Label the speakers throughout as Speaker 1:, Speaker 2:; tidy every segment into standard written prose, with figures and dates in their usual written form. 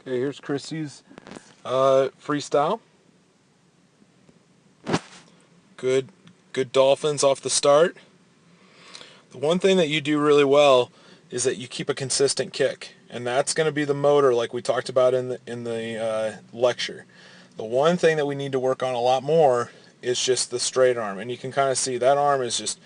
Speaker 1: Okay, here's Kristy's freestyle. Good dolphins off the start. The one thing that you do really well is that you keep a consistent kick, and that's going to be the motor, like we talked about in the lecture. The one thing that we need to work on a lot more is just the straight arm, and you can kind of see that arm is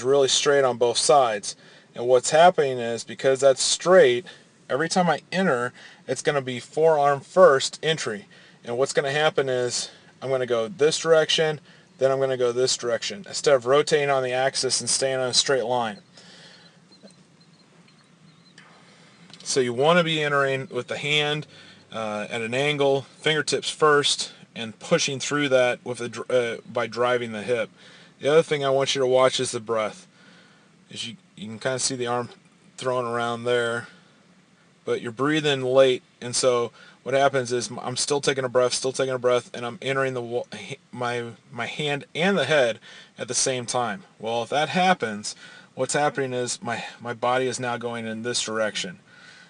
Speaker 1: really straight on both sides. And what's happening is, because that's straight, every time I enter, it's going to be forearm first entry. And what's going to happen is I'm going to go this direction, then I'm going to go this direction, instead of rotating on the axis and staying on a straight line. So you want to be entering with the hand at an angle, fingertips first, and pushing through that with by driving the hip. The other thing I want you to watch is the breath. As you can kind of see the arm thrown around there, but you're breathing late, and so what happens is I'm still taking a breath, and I'm entering my hand and the head at the same time. Well, if that happens, what's happening is my body is now going in this direction.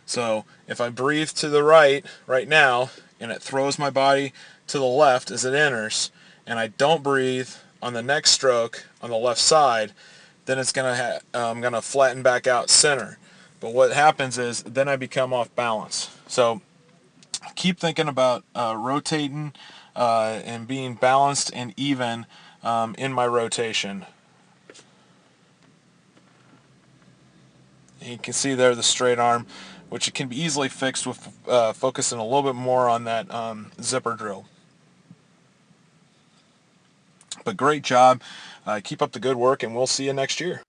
Speaker 1: So if I breathe to the right now, and it throws my body to the left as it enters, and I don't breathe on the next stroke on the left side, then it's I'm gonna flatten back out center. But what happens is then I become off balance. So keep thinking about rotating and being balanced and even in my rotation. And you can see there the straight arm, which can be easily fixed with focusing a little bit more on that zipper drill. But great job. Keep up the good work, and we'll see you next year.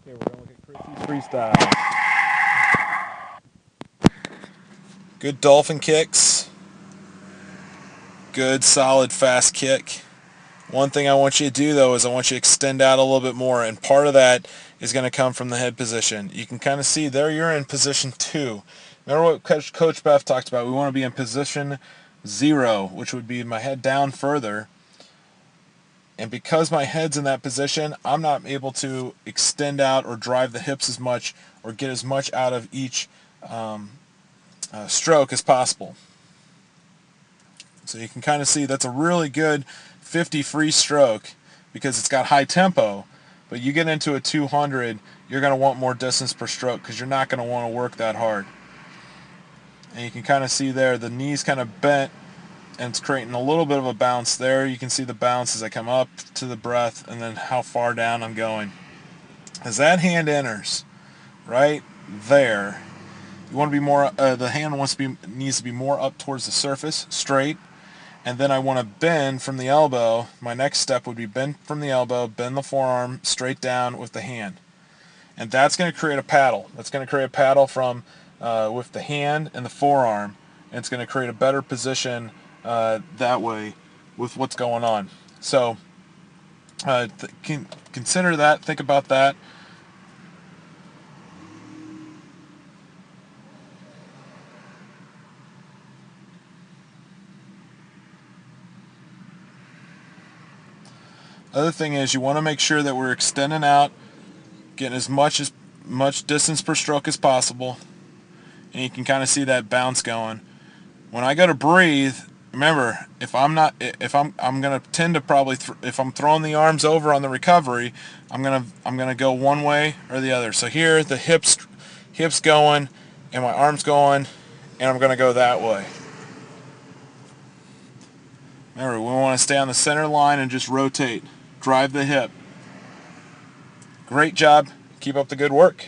Speaker 1: Okay, we're going to look at Kristy's freestyle. Good dolphin kicks. Good, solid, fast kick. One thing I want you to do, though, is I want you to extend out a little bit more, and part of that is going to come from the head position. You can kind of see there you're in position 2. Remember what Coach Beth talked about? We want to be in position 0, which would be my head down further. And because my head's in that position, I'm not able to extend out or drive the hips as much or get as much out of each stroke as possible. So you can kind of see that's a really good 50 free stroke because it's got high tempo. But you get into a 200, you're going to want more distance per stroke because you're not going to want to work that hard. And you can kind of see there the knees kind of bent, and it's creating a little bit of a bounce there. You can see the bounce as I come up to the breath and then how far down I'm going. As that hand enters right there, you want to be more, the hand needs to be more up towards the surface, straight. And then I want to bend from the elbow. My next step would be bend from the elbow, bend the forearm straight down with the hand. And that's going to create a paddle. That's going to create a paddle from with the hand and the forearm. And it's going to create a better position that way with what's going on. So consider that, think about that. Other thing is you want to make sure that we're extending out, getting as much distance per stroke as possible, and you can kind of see that bounce going. When I go to breathe, remember, I'm going to tend to probably if I'm throwing the arms over on the recovery, I'm going to go one way or the other. So here the hips going and my arms going, and I'm going to go that way. Remember, we want to stay on the center line and just rotate. Drive the hip. Great job. Keep up the good work.